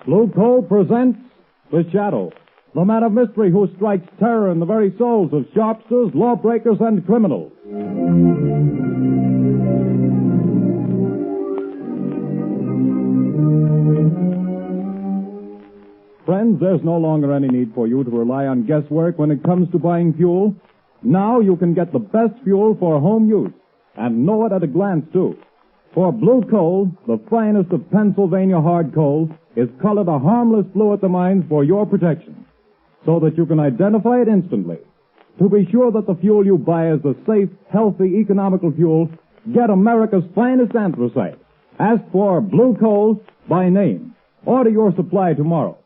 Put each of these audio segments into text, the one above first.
Blue Coal presents The Shadow, the man of mystery who strikes terror in the very souls of sharpsters, lawbreakers, and criminals. Friends, there's no longer any need for you to rely on guesswork when it comes to buying fuel. Now you can get the best fuel for home use, and know it at a glance, too. For Blue Coal, the finest of Pennsylvania hard coal, is colored a harmless blue at the mines for your protection, so that you can identify it instantly. To be sure that the fuel you buy is a safe, healthy, economical fuel, get America's finest anthracite. Ask for Blue Coal by name. Order your supply tomorrow.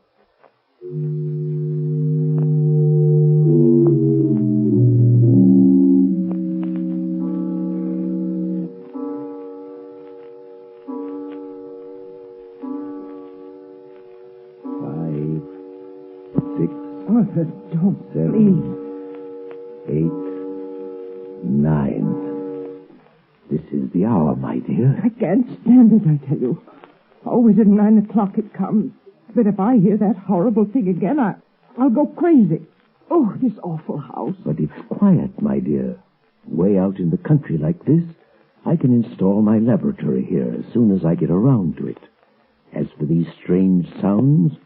Arthur, don't, 7, please. 8, 9. This is the hour, my dear. I can't stand it, I tell you. Always at 9 o'clock it comes. But if I hear that horrible thing again, I'll go crazy. Oh, this awful house. But it's quiet, my dear. Way out in the country like this, I can install my laboratory here as soon as I get around to it. As for these strange sounds,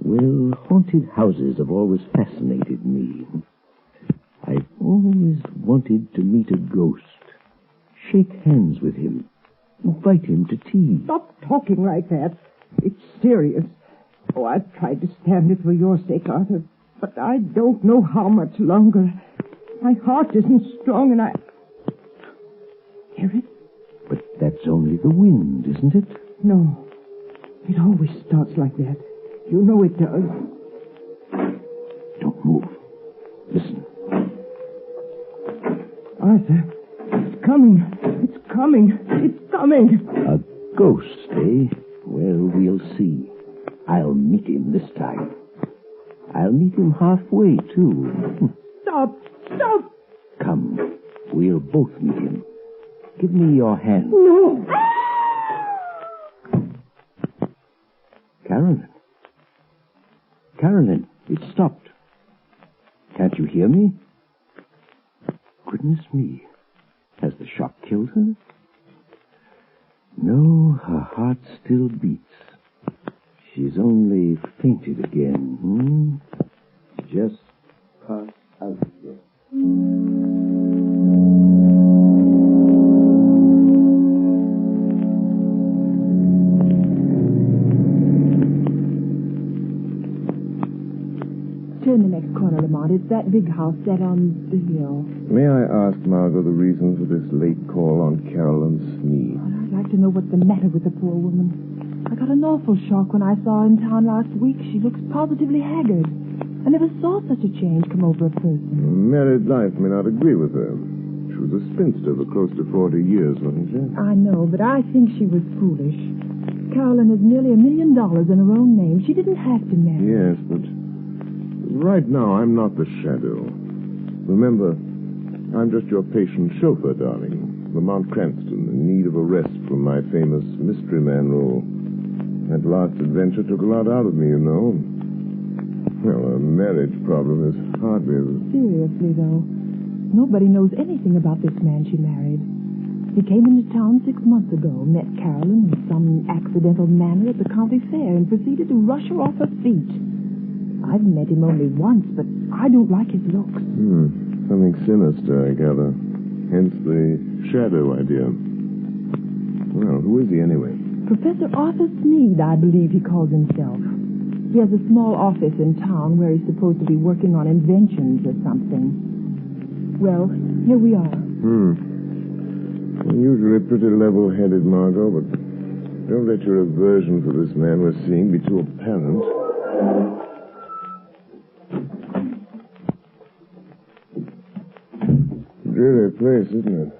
well, haunted houses have always fascinated me. I've always wanted to meet a ghost, shake hands with him, invite him to tea. Stop talking like that. It's serious. Oh, I've tried to stand it for your sake, Arthur, but I don't know how much longer. My heart isn't strong, and I... Hear it? But that's only the wind, isn't it? No. It always starts like that. You know it does. Don't move. Listen. Arthur, it's coming. It's coming. It's coming. A ghost, eh? Well, we'll see. I'll meet him this time. I'll meet him halfway, too. Stop. Stop. Come. We'll both meet him. Give me your hand. No. Carolyn, it stopped. Can't you hear me? Goodness me. Has the shock killed her? No, her heart still beats. She's only fainted again. Just pass out here. Turn the next corner, Lamont. It's that big house set on the hill. May I ask, Margot, the reason for this late call on Carolyn's knee? Well, I'd like to know what's the matter with the poor woman. I got an awful shock when I saw her in town last week. She looks positively haggard. I never saw such a change come over a person. Married life may not agree with her. She was a spinster for close to 40 years, wasn't she? I know, but I think she was foolish. Carolyn has nearly $1 million in her own name. She didn't have to marry. Yes, but right now I'm not the shadow. Remember, I'm just your patient chauffeur, darling. Lamont Cranston, in need of a rest from my famous mystery man role. That last adventure took a lot out of me, you know. Well, a marriage problem is hardly as... Seriously, though, nobody knows anything about this man she married. He came into town 6 months ago, met Carolyn in some accidental manner at the county fair, and proceeded to rush her off her feet. I've met him only once, but I don't like his looks. Something sinister, I gather. Hence the shadow idea. Well, who is he anyway? Professor Arthur Sneed, I believe he calls himself. He has a small office in town where he's supposed to be working on inventions or something. Well, here we are. Well, usually pretty level-headed, Margot, but don't let your aversion for this man we're seeing be too apparent. Dreary place, isn't it?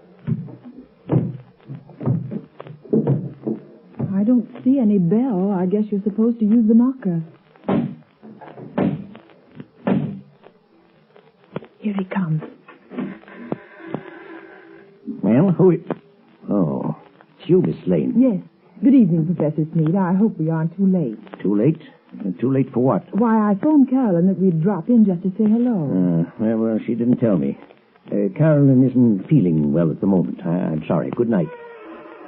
I don't see any bell. I guess you're supposed to use the knocker. Here he comes. Well, who is... Oh, it's you, Miss Lane. Yes. Good evening, Professor Sneed. I hope we aren't too late. Too late? Too late for what? Why, I phoned Carolyn that we'd drop in just to say hello. Well, she didn't tell me. Carolyn isn't feeling well at the moment. I'm sorry. Good night.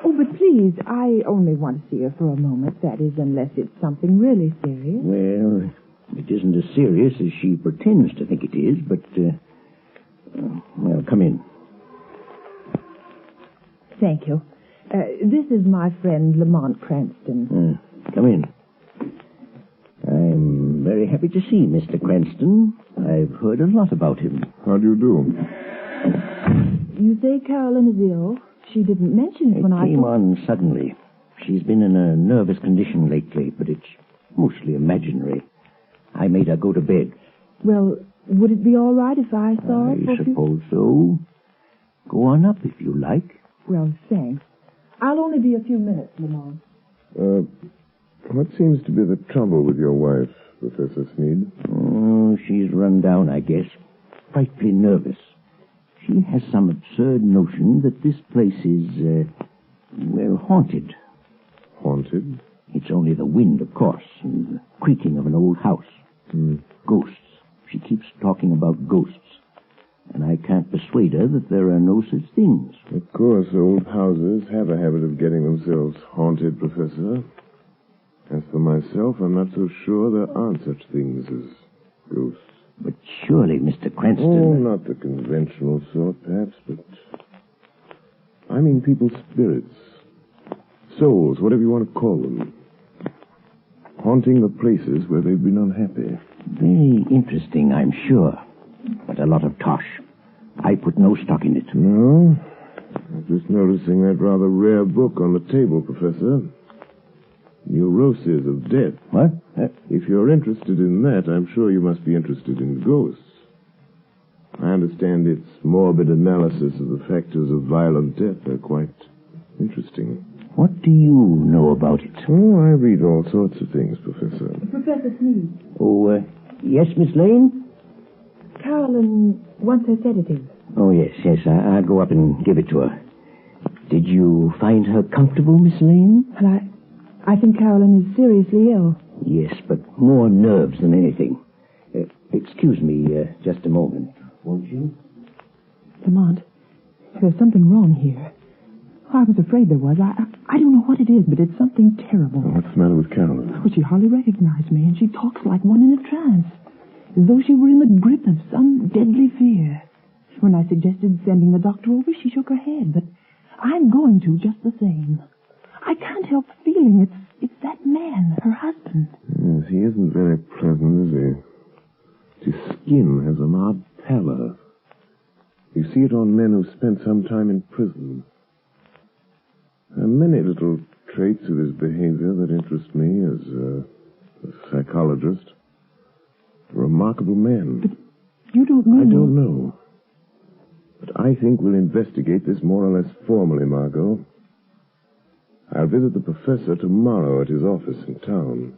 Oh, but please, I only want to see her for a moment. That is, unless it's something really serious. Well, it isn't as serious as she pretends to think it is, but, well, come in. Thank you. This is my friend Lamont Cranston. Come in. I'm very happy to see Mr. Cranston. I've heard a lot about him. How do you do? You say Carolyn is ill? She didn't mention it when I came on suddenly. She's been in a nervous condition lately, but it's mostly imaginary. I made her go to bed. Well, would it be all right if I saw her? I suppose so. Go on up if you like. Well, thanks. I'll only be a few minutes, Lamont. What seems to be the trouble with your wife, Professor Sneed? Oh, she's run down, I guess. Frightfully nervous. She has some absurd notion that this place is, well, haunted. Haunted? It's only the wind, of course, and the creaking of an old house. Ghosts. She keeps talking about ghosts. And I can't persuade her that there are no such things. Of course, old houses have a habit of getting themselves haunted, Professor. As for myself, I'm not so sure there aren't such things as ghosts. But surely, Mr. Cranston... Oh, not the conventional sort, perhaps, but... I mean people's spirits. Souls, whatever you want to call them. Haunting the places where they've been unhappy. Very interesting, I'm sure. But a lot of tosh. I put no stock in it. No? I'm just noticing that rather rare book on the table, Professor. Neuroses of Death. What? If you're interested in that, I'm sure you must be interested in ghosts. I understand its morbid analysis of the factors of violent death are quite interesting. What do you know about it? Oh, I read all sorts of things, Professor. Professor Sneed. Oh, yes, Miss Lane? Carolyn wants her sedative. Oh, yes. I'll go up and give it to her. Did you find her comfortable, Miss Lane? Well, I think Carolyn is seriously ill. Yes, but more nerves than anything. Excuse me just a moment, won't you? Lamont, there's something wrong here. I was afraid there was. I don't know what it is, but it's something terrible. What's the matter with Carolyn? Well, she hardly recognized me, and she talks like one in a trance, as though she were in the grip of some deadly fear. When I suggested sending the doctor over, she shook her head, but I'm going to just the same. I can't help feeling it's that man, her husband. Yes, he isn't very pleasant, is he? His skin has an odd pallor. You see it on men who spent some time in prison. There are many little traits of his behavior that interest me as a psychologist. A remarkable man. But you don't mean... I don't know. But I think we'll investigate this more or less formally, Margot. I'll visit the professor tomorrow at his office in town.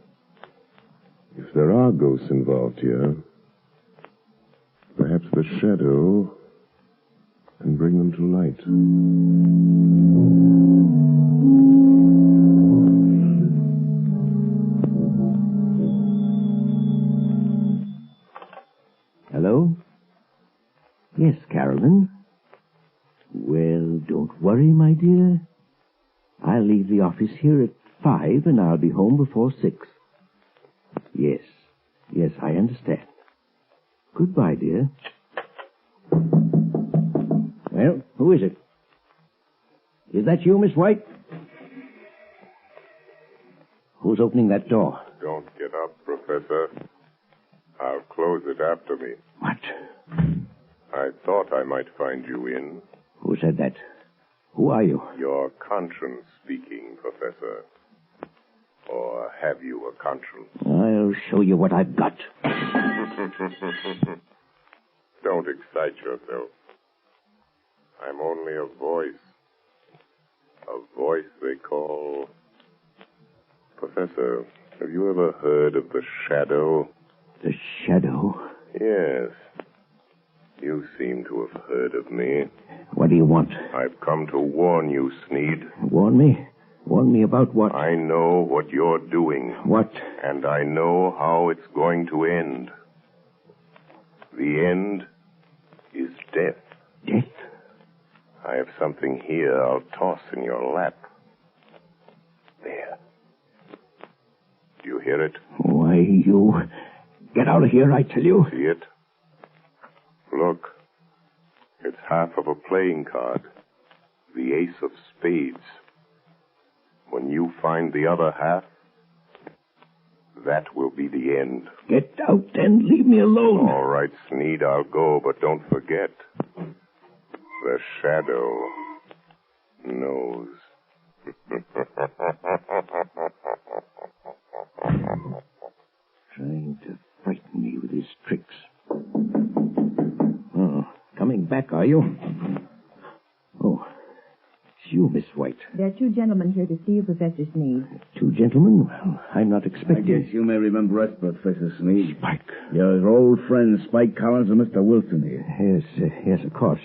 If there are ghosts involved here, perhaps the shadow can bring them to light. Hello? Yes, Carolyn. Well, don't worry, my dear. I'll leave the office here at 5, and I'll be home before 6. Yes, I understand. Goodbye, dear. Well, who is it? Is that you, Miss White? Who's opening that door? Don't get up, Professor. I'll close it after me. What? I thought I might find you in. Who said that? Who are you? Your conscience speaking, Professor. Or have you a conscience? I'll show you what I've got. Don't excite yourself. I'm only a voice. A voice they call... Professor, have you ever heard of the shadow? The shadow? Yes. You seem to have heard of me. What do you want? I've come to warn you, Sneed. Warn me? Warn me about what? I know what you're doing. What? And I know how it's going to end. The end is death. Death? I have something here I'll toss in your lap. There. Do you hear it? Why, you... Get out of here, I tell you. See it? Look. It's half of a playing card. The ace of spades. When you find the other half, that will be the end. Get out and leave me alone. All right, Sneed, I'll go, but don't forget. The shadow knows. Trying to frighten me with his tricks. Oh, coming back, are you? Oh, it's you, Miss White. There are two gentlemen here to see you, Professor Sneed. Two gentlemen? Well, I'm not expecting... I guess you may remember us, Professor Sneed. Spike. Your old friends, Spike Collins and Mr. Wilson here. Yes, of course.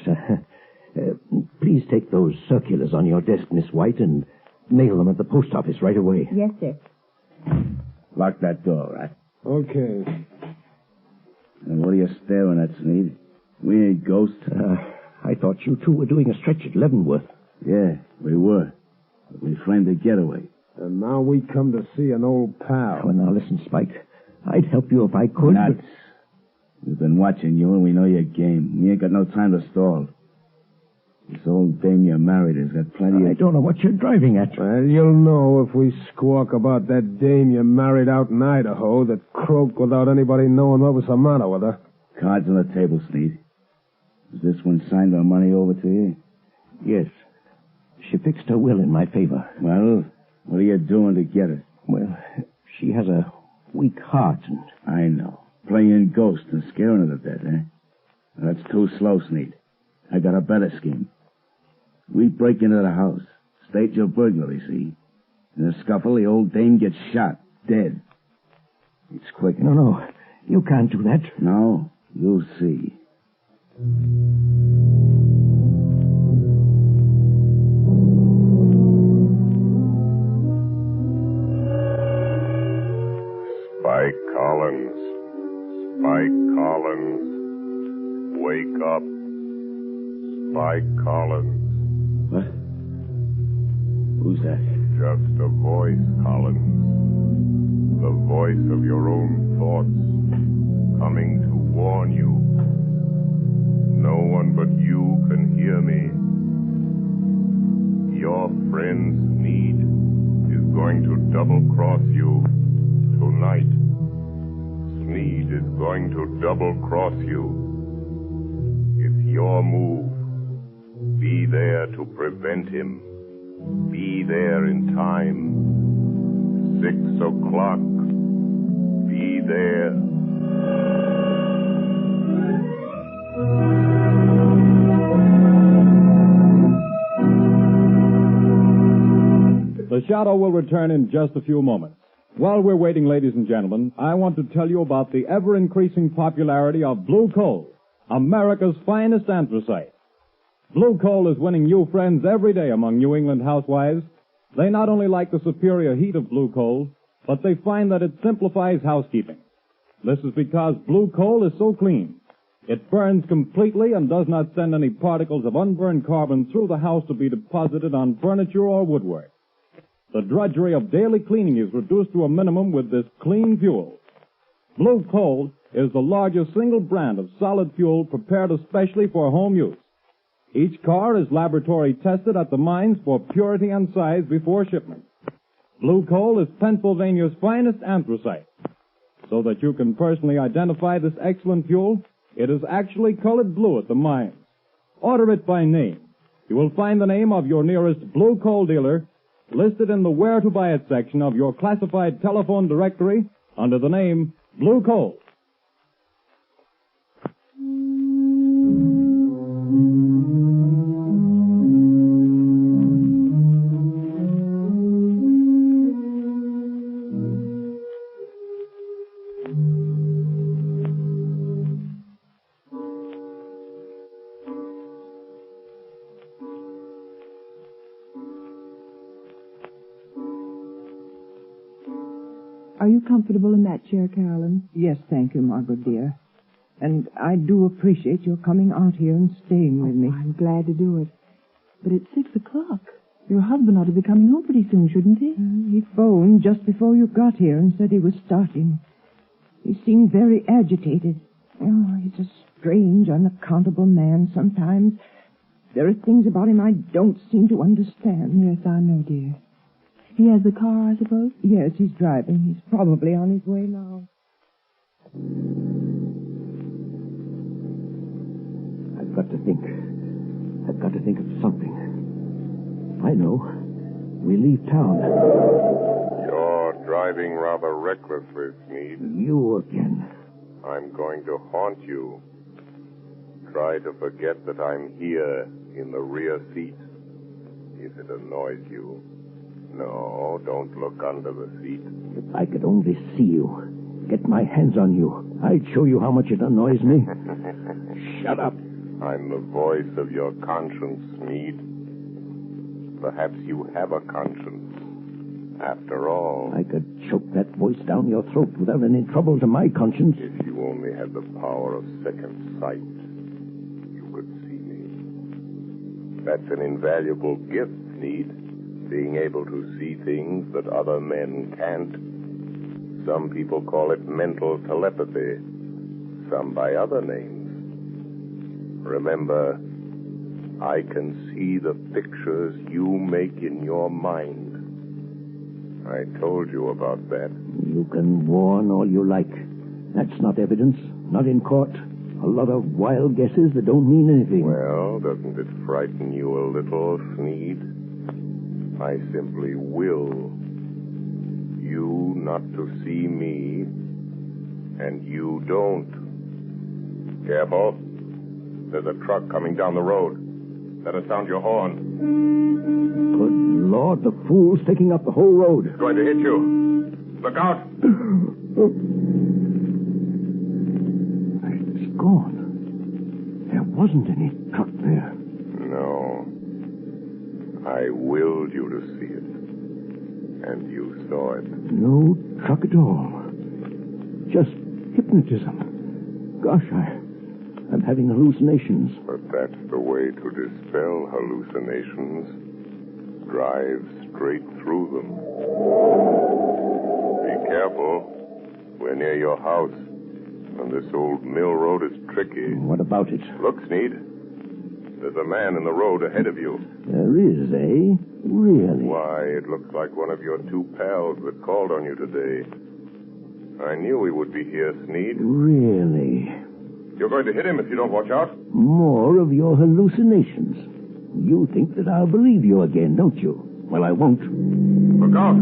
Please take those circulars on your desk, Miss White, and mail them at the post office right away. Yes, sir. Lock that door, right? Okay. And what are you staring at, Sneed? We ain't ghosts. I thought you two were doing a stretch at Leavenworth. Yeah, we were. But we framed a getaway. And now we come to see an old pal. Well, now listen, Spike. I'd help you if I could. Nuts. But... We've been watching you, and we know your game. We ain't got no time to stall. This old dame you married has got plenty I of... don't know what you're driving at. Well, you'll know if we squawk about that dame you married out in Idaho that croaked without anybody knowing what was the matter with her. Cards on the table, Sneed. Is this one signed our money over to you? Yes. She fixed her will in my favor. Well, what are you doing to get it? Well, she has a weak heart, and... I know. Playing ghost and scaring her to death, eh? Well, that's too slow, Sneed. I got a better scheme. We break into the house, stage a burglary, see? In a scuffle, the old dame gets shot, dead. It's quick. No, you can't do that. No, you'll see. Spike Collins. Spike Collins. Wake up. Spike Collins. What? Who's that? Just a voice, Collins. The voice of your own thoughts, coming to warn you. No one but you can hear me. Your friend's need is going to double-cross you tonight. Sneed is going to double-cross you. It's your move. Be there to prevent him. Be there in time. 6 o'clock. Be there. The Shadow will return in just a few moments. While we're waiting, ladies and gentlemen, I want to tell you about the ever-increasing popularity of Blue Coal, America's finest anthracite. Blue Coal is winning new friends every day among New England housewives. They not only like the superior heat of Blue Coal, but they find that it simplifies housekeeping. This is because Blue Coal is so clean. It burns completely and does not send any particles of unburned carbon through the house to be deposited on furniture or woodwork. The drudgery of daily cleaning is reduced to a minimum with this clean fuel. Blue Coal is the largest single brand of solid fuel prepared especially for home use. Each car is laboratory tested at the mines for purity and size before shipment. Blue Coal is Pennsylvania's finest anthracite. So that you can personally identify this excellent fuel, it is actually colored blue at the mines. Order it by name. You will find the name of your nearest Blue Coal dealer listed in the Where to Buy It section of your classified telephone directory under the name Blue Coal. Are you comfortable in that chair, Carolyn? Yes, thank you, Margot, dear. And I do appreciate your coming out here and staying with me. I'm glad to do it. But it's 6 o'clock. Your husband ought to be coming home pretty soon, shouldn't he? He phoned just before you got here and said he was starting. He seemed very agitated. Oh, he's a strange, unaccountable man sometimes. There are things about him I don't seem to understand. Yes, I know, dear. He has the car, I suppose? Yes, he's driving. He's probably on his way now. I've got to think. I've got to think of something. I know. We leave town. You're driving rather recklessly, Sneed. You again. I'm going to haunt you. Try to forget that I'm here in the rear seat. If it annoys you. No, don't look under the seat. If I could only see you, get my hands on you, I'd show you how much it annoys me. Shut up. I'm the voice of your conscience, Sneed. Perhaps you have a conscience. After all. I could choke that voice down your throat without any trouble to my conscience. If you only had the power of second sight, you could see me. That's an invaluable gift, Sneed. Being able to see things that other men can't. Some people call it mental telepathy. Some by other names. Remember, I can see the pictures you make in your mind. I told you about that. You can warn all you like. That's not evidence. Not in court. A lot of wild guesses that don't mean anything. Well, doesn't it frighten you a little, Sneed? I simply will you not to see me, and you don't. Careful. There's a truck coming down the road. Better sound your horn. Good Lord, the fool's taking up the whole road. It's going to hit you. Look out. It's gone. There wasn't any truck there. No. I willed you to see it. And you saw it. No truck at all. Just hypnotism. Gosh, I'm having hallucinations. But that's the way to dispel hallucinations. Drive straight through them. Be careful. We're near your house. And this old mill road is tricky. What about it? Look, Sneed. There's a man in the road ahead of you. There is, eh? Really? Why, it looks like one of your two pals that called on you today. I knew he would be here, Sneed. Really? You're going to hit him if you don't watch out. More of your hallucinations. You think that I'll believe you again, don't you? Well, I won't. Look out.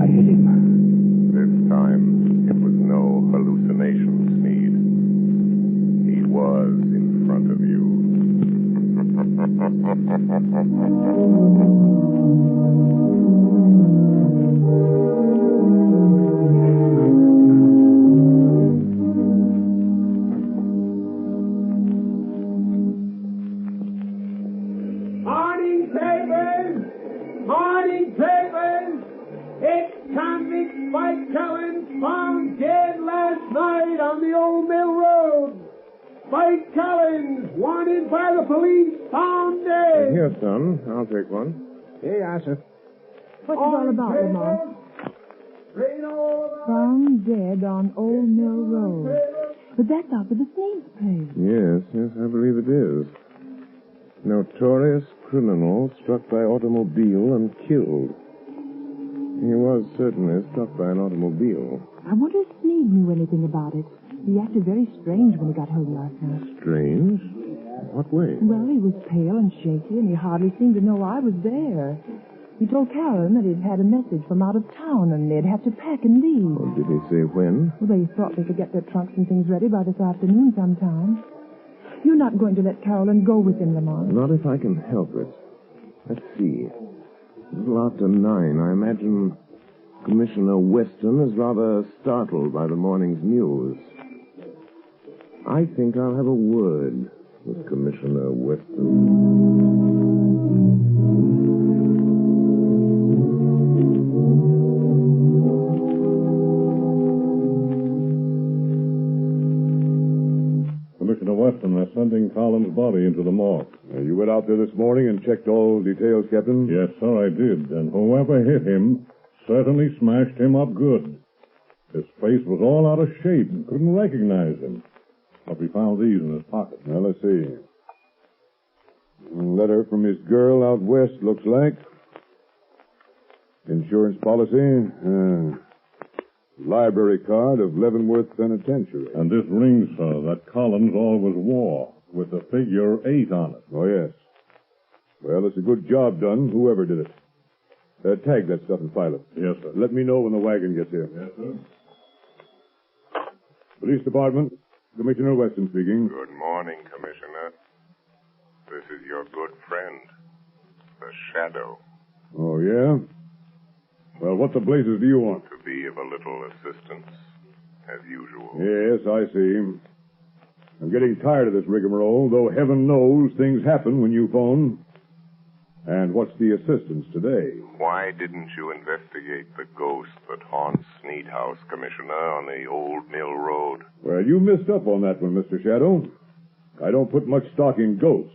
I hit him. This time, it was no hallucination, Sneed. He was in front of you. Morning, papers! It's convict Spike Cullen found dead last night on the old mill road. Spike Cullen, wanted by the police, found dead. Here, son. I'll take one. Here you are, sir. What's it all about, Lamont? Found dead on Old Mill Road. But that's out for the Sneed's place. Yes, I believe it is. Notorious criminal struck by automobile and killed. He was certainly struck by an automobile. I wonder if Sneed knew anything about it. He acted very strange when he got home last night. Strange? What way? Well, he was pale and shaky, and he hardly seemed to know I was there. He told Carolyn that he'd had a message from out of town, and they'd have to pack and leave. Oh, did he say when? Well, they thought they could get their trunks and things ready by this afternoon sometime. You're not going to let Carolyn go with him, Lamont? Not if I can help it. Let's see. A little after 9. I imagine Commissioner Weston is rather startled by the morning's news. I think I'll have a word with Commissioner Weston. Weston. They're sending Collins' body into the morgue. You went out there this morning and checked all details, Captain? Yes, sir, I did. And whoever hit him certainly smashed him up good. His face was all out of shape and couldn't recognize him. But we found these in his pocket. Now, let's see. A letter from his girl out west, looks like. Insurance policy. Library card of Leavenworth Penitentiary. And this ring, sir, that Collins always wore, with the figure 8 on it. Oh, yes. Well, it's a good job done, whoever did it. Tag that stuff and file it. Yes, sir. Let me know when the wagon gets here. Yes, sir. Police Department, Commissioner Weston speaking. Good morning, Commissioner. This is your good friend, the Shadow. Oh, yeah? Well, what the blazes do you want? To be of a little assistance, as usual. Yes, I see. I'm getting tired of this rigmarole, though heaven knows things happen when you phone. And what's the assistance today? Why didn't you investigate the ghost that haunts Sneed House, Commissioner, on the Old Mill Road? Well, you missed up on that one, Mr. Shadow. I don't put much stock in ghosts,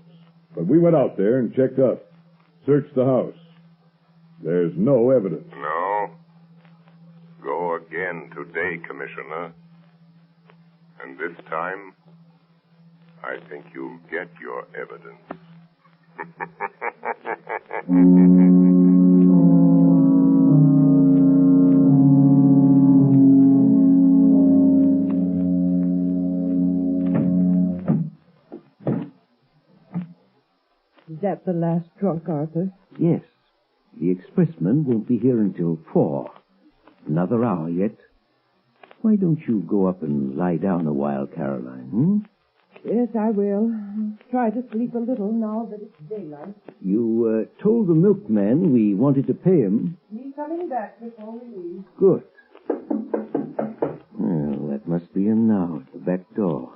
but we went out there and checked up, searched the house. There's no evidence. No. Go again today, Commissioner. And this time, I think you'll get your evidence. Is that the last drunk, Arthur? Yes. The expressman won't be here until 4. Another hour yet. Why don't you go up and lie down a while, Caroline, Yes, I will. I'll try to sleep a little now that it's daylight. You told the milkman we wanted to pay him. He's coming back before we leave. Good. Well, that must be him now at the back door.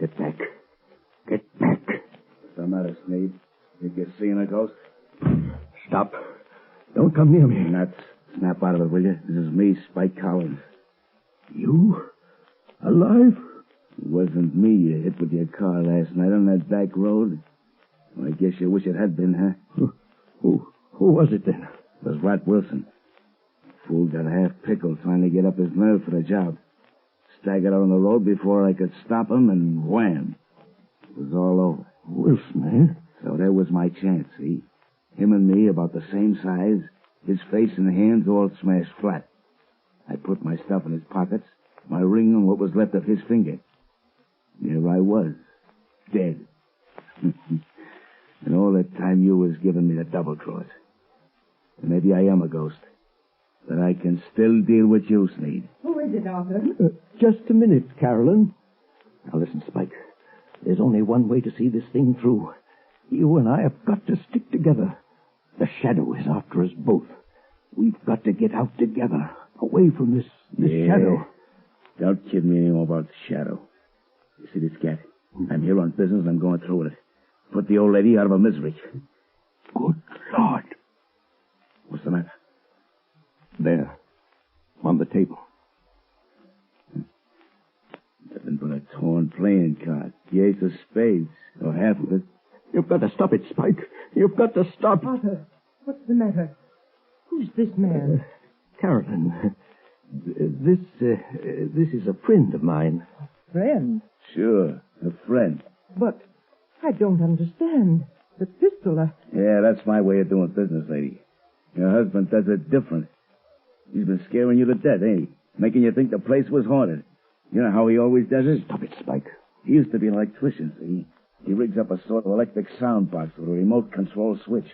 Get back. Get back. What's the matter, Sneed? Think you're seeing a ghost? Stop. Don't come near me. Nuts. Snap out of it, will you? This is me, Spike Collins. You? Alive? It wasn't me you hit with your car last night on that back road. Well, I guess you wish it had been, huh? Who was it then? It was Rat Wilson. Fool got half pickled trying to get up his nerve for the job. Staggered out on the road before I could stop him, and wham! It was all over. Wilson, eh? So there was my chance, see? Him and me about the same size, his face and hands all smashed flat. I put my stuff in his pockets, my ring and what was left of his finger. There I was, dead. And all that time you was giving me the double cross. Maybe I am a ghost, but I can still deal with you, Sneed. Who is it, Arthur? Just a minute, Carolyn. Now listen, Spike. There's only one way to see this thing through. You and I have got to stick together. The Shadow is after us both. We've got to get out together, away from this Shadow. Don't kid me anymore about the Shadow. You see this cat? I'm here on business and I'm going through with it. Put the old lady out of her misery. Good Lord. What's the matter? There. On the table. Nothing but a torn playing card. The ace of spades, or half of it. You've got to stop it, Spike. You've got to stop. Arthur, what's the matter? Who's this man? Carolyn, this is a friend of mine. Friend? Sure, a friend. But I don't understand. The pistol, Yeah, that's my way of doing business, lady. Your husband does it different. He's been scaring you to death, ain't he? Making you think the place was haunted. You know how he always does it? Stop it, Spike. He used to be an electrician, see? He rigs up a sort of electric sound box with a remote control switch.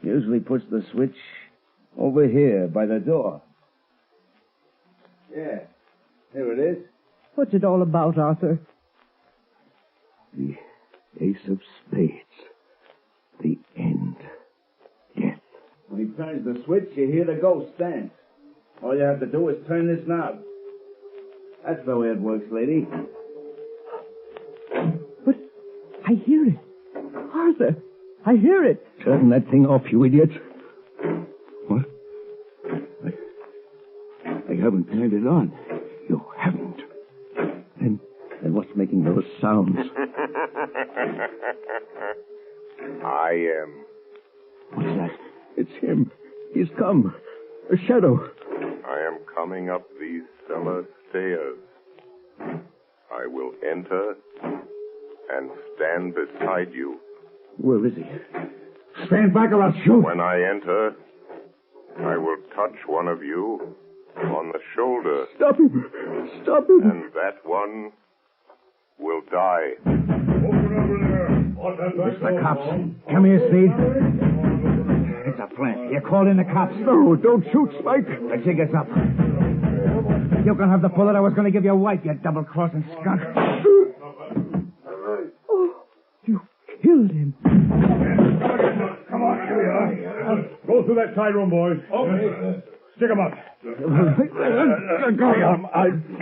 He usually puts the switch over here by the door. Yeah, here it is. what's it all about, Arthur? The ace of spades. The end. Death. When he turns the switch, you hear the ghost dance. All you have to do is turn this knob. That's the way it works, lady. But I hear it. Arthur, I hear it. Turn that thing off, you idiot. What? I haven't turned it on. making those sounds? I am. What's that? It's him. He's come. A shadow. I am coming up these cellar stairs. I will enter and stand beside you. Where is he? Stand back or I'll shoot. When I enter, I will touch one of you on the shoulder. Stop him. Stop him. And that one will die. Open over there. It's the cops. Come here, Speed. It's a plant. You called in the cops. No, don't shoot, Spike. The jig is up. You can have the bullet I was going to give your wife, you double-crossing skunk. Oh, you killed him. Come on, here we are. Go through that side room, boys. Okay. Stick him up. I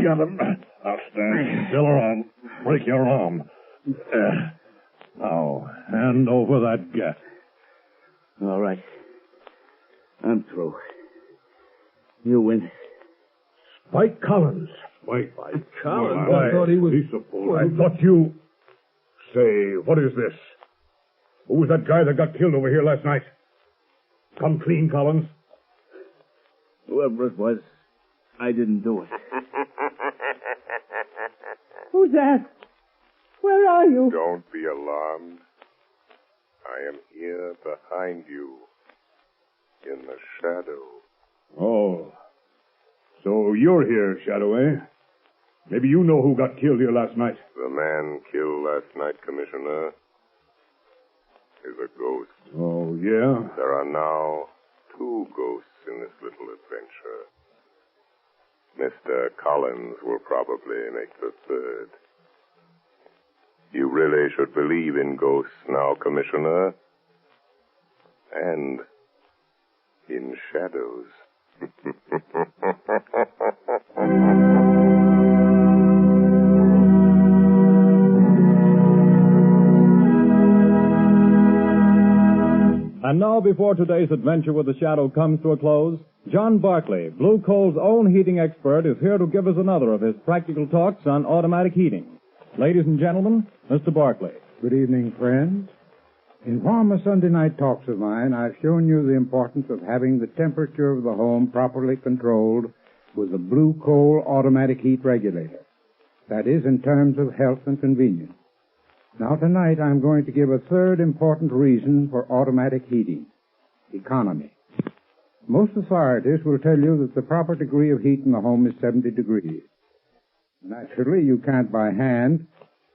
got him. Now stand still or I'll break your arm. Now, hand over that gat. All right. I'm through. You win. Spike Collins. Spike Collins? Why, I thought he was... He's a fool. I thought you... Say, what is this? Who was that guy that got killed over here last night? Come clean, Collins. Whoever it was, I didn't do it. Who's that? Where are you? Don't be alarmed. I am here behind you, in the shadow. Oh. So you're here, Shadow, eh? Maybe you know who got killed here last night. The man killed last night, Commissioner, is a ghost. Oh, yeah? There are now 2 ghosts in this little adventure. Mr. Collins will probably make the 3rd. You really should believe in ghosts now, Commissioner. And in shadows. And now, before today's adventure with the Shadow comes to a close, John Barclay, Blue Coal's own heating expert, is here to give us another of his practical talks on automatic heating. Ladies and gentlemen, Mr. Barclay. Good evening, friends. In former Sunday night talks of mine, I've shown you the importance of having the temperature of the home properly controlled with the Blue Coal automatic heat regulator. That is, in terms of health and convenience. Now, tonight, I'm going to give a third important reason for automatic heating: economy. Most authorities will tell you that the proper degree of heat in the home is 70 degrees. Naturally, you can't by hand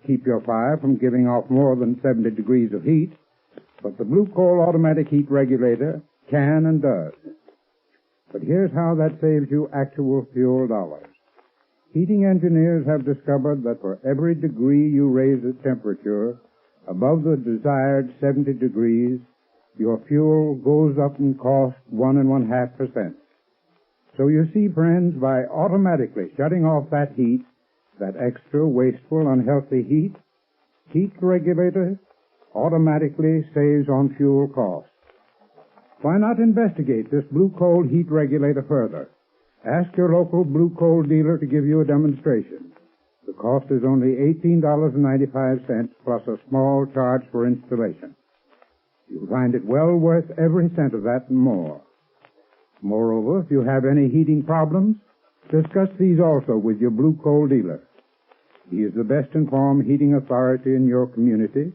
keep your fire from giving off more than 70 degrees of heat, but the Blue Coal automatic heat regulator can and does. But here's how that saves you actual fuel dollars. Heating engineers have discovered that for every degree you raise the temperature above the desired 70 degrees, your fuel goes up in cost 1.5%. So you see, friends, by automatically shutting off that heat, that extra, wasteful, unhealthy heat regulator automatically saves on fuel costs. Why not investigate this Blue Coal heat regulator further? Ask your local Blue Coal dealer to give you a demonstration. The cost is only $18.95 plus a small charge for installation. You'll find it well worth every cent of that and more. Moreover, if you have any heating problems, discuss these also with your Blue Coal dealer. He is the best informed heating authority in your community,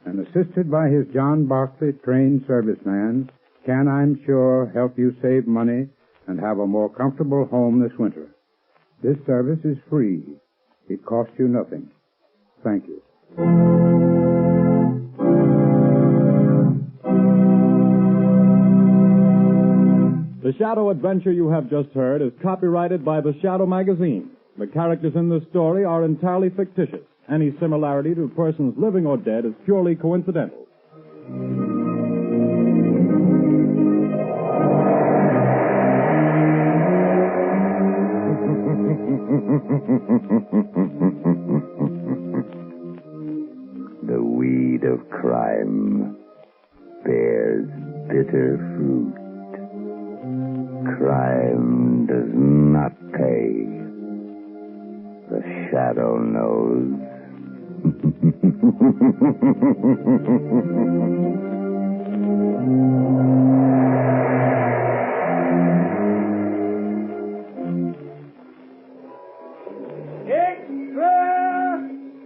and assisted by his John Barclay trained serviceman, can, I'm sure, help you save money and have a more comfortable home this winter. This service is free. It costs you nothing. Thank you. The Shadow adventure you have just heard is copyrighted by the Shadow magazine. The characters in this story are entirely fictitious. Any similarity to persons living or dead is purely coincidental. The weed of crime bears bitter fruit. Crime does not pay. The Shadow knows.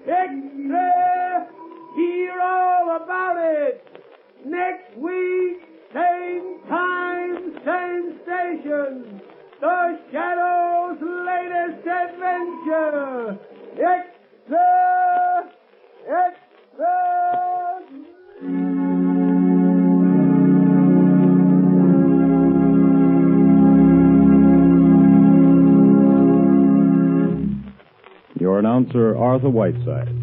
Extra! Hear all about it! Next week, same time, same station. The Shadow's latest adventure. Extra! Extra! Your announcer, Arthur Whiteside.